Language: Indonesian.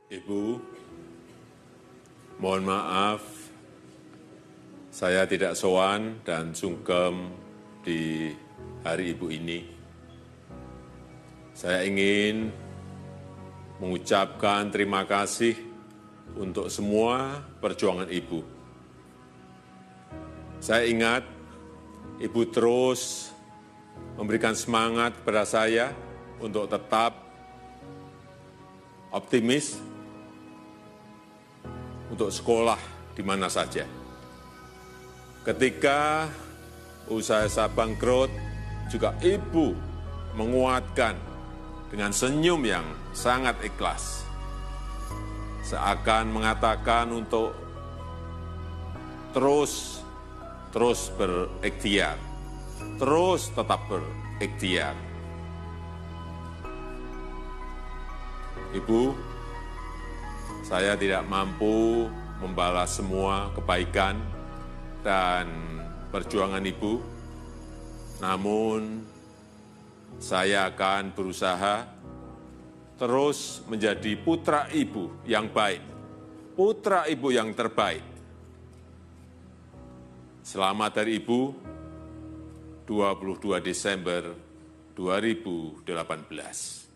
Ibu, mohon maaf, saya tidak sowan dan sungkem di hari Ibu ini. Saya ingin mengucapkan terima kasih untuk semua perjuangan Ibu. Saya ingat Ibu terus memberikan semangat kepada saya untuk tetap optimis untuk sekolah di mana saja. Ketika usaha saya bangkrut, juga Ibu menguatkan dengan senyum yang sangat ikhlas. Seakan mengatakan untuk terus berikhtiar, terus tetap berikhtiar. Ibu, saya tidak mampu membalas semua kebaikan dan perjuangan Ibu, namun saya akan berusaha terus menjadi putra Ibu yang baik, putra Ibu yang terbaik. Selamat Hari Ibu, 22 Desember 2018.